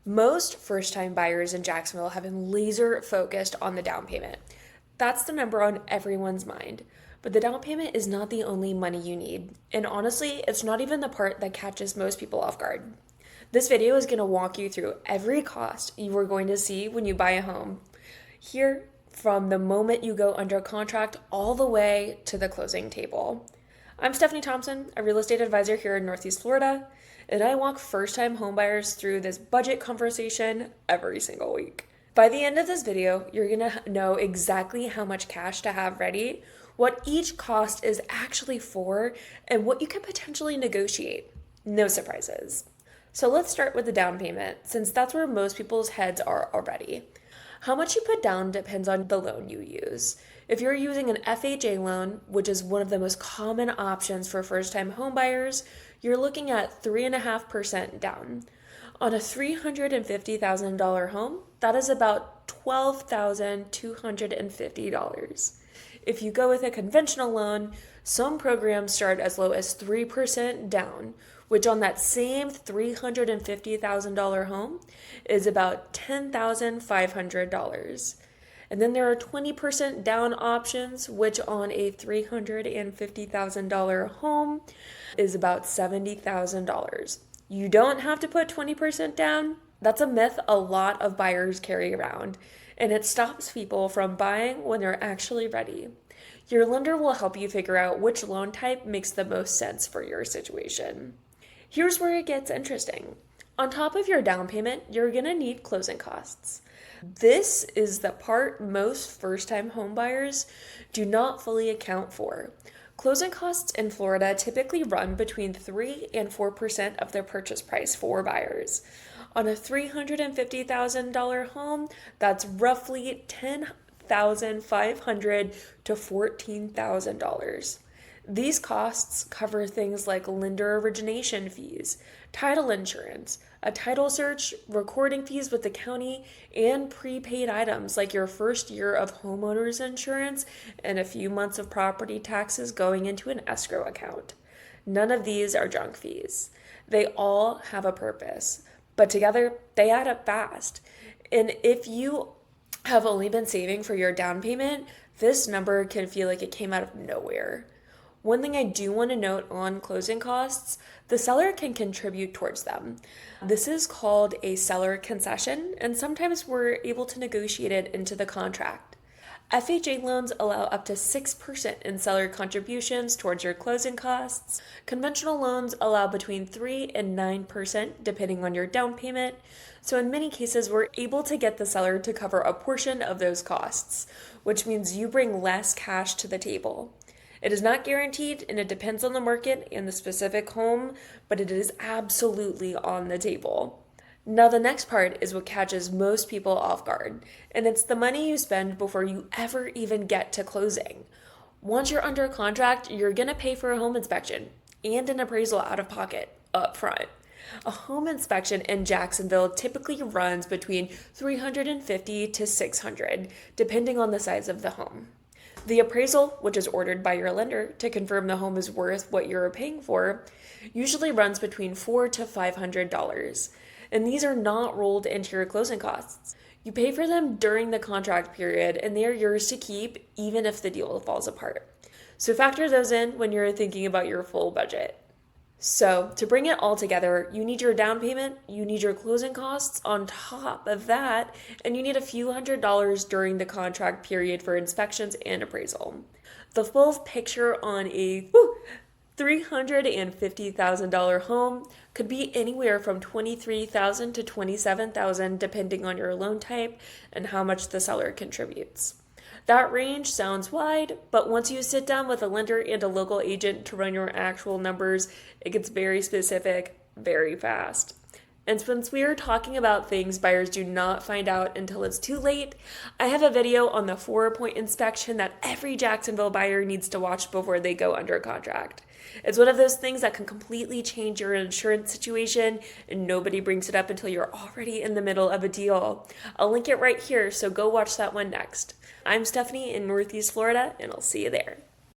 Most first-time buyers in Jacksonville have been laser focused on the down payment. That's the number on everyone's mind. But the down payment is not the only money you need. And honestly, it's not even the part that catches most people off guard. This video is going to walk you through every cost you are going to see when you buy a home. Here, from the moment you go under contract all the way to the closing table. I'm Stephanie Thompson, a real estate advisor here in Northeast Florida, and I walk first-time homebuyers through this budget conversation every single week. By the end of this video, you're gonna know exactly how much cash to have ready, what each cost is actually for, and what you can potentially negotiate. No surprises. So let's start with the down payment, since that's where most people's heads are already. How much you put down depends on the loan you use. If you're using an FHA loan, which is one of the most common options for first-time homebuyers, you're looking at 3.5% down. On a $350,000 home, that is about $12,250. If you go with a conventional loan, some programs start as low as 3% down, which on that same $350,000 home is about $10,500. And then there are 20% down options, which on a $350,000 home is about $70,000. You don't have to put 20% down. That's a myth a lot of buyers carry around, and it stops people from buying when they're actually ready. Your lender will help you figure out which loan type makes the most sense for your situation. Here's where it gets interesting. On top of your down payment, you're gonna need closing costs. This is the part most first-time home buyers do not fully account for. Closing costs in Florida typically run between 3 and 4% of their purchase price for buyers. On a $350,000 home, that's roughly $10,500 to $14,000. These costs cover things like lender origination fees, title insurance, a title search, recording fees with the county, and prepaid items like your first year of homeowner's insurance and a few months of property taxes going into an escrow account. None of these are junk fees. They all have a purpose, but together they add up fast. And if you have only been saving for your down payment, this number can feel like it came out of nowhere. One thing I do want to note on closing costs, the seller can contribute towards them. This is called a seller concession, and sometimes we're able to negotiate it into the contract. FHA loans allow up to 6% in seller contributions towards your closing costs. Conventional loans allow between 3 and 9% depending on your down payment. So in many cases, we're able to get the seller to cover a portion of those costs, which means you bring less cash to the table. It is not guaranteed, and it depends on the market and the specific home, but it is absolutely on the table. Now, the next part is what catches most people off guard, and it's the money you spend before you ever even get to closing. Once you're under contract, you're going to pay for a home inspection and an appraisal out of pocket up front. A home inspection in Jacksonville typically runs between $350 to $600, depending on the size of the home. The appraisal, which is ordered by your lender to confirm the home is worth what you're paying for, usually runs between $400 to $500, and these are not rolled into your closing costs. You pay for them during the contract period, and they are yours to keep even if the deal falls apart. So factor those in when you're thinking about your full budget. So to bring it all together, you need your down payment, you need your closing costs on top of that, and you need a few $100s during the contract period for inspections and appraisal. The full picture on a $350,000 home could be anywhere from $23,000 to $27,000 depending on your loan type and how much the seller contributes. That range sounds wide, but once you sit down with a lender and a local agent to run your actual numbers, it gets very specific very fast. And since we are talking about things buyers do not find out until it's too late, I have a video on the 4-point inspection that every Jacksonville buyer needs to watch before they go under contract. It's one of those things that can completely change your insurance situation, and nobody brings it up until you're already in the middle of a deal. I'll link it right here, so go watch that one next. I'm Stephanie in Northeast Florida, and I'll see you there.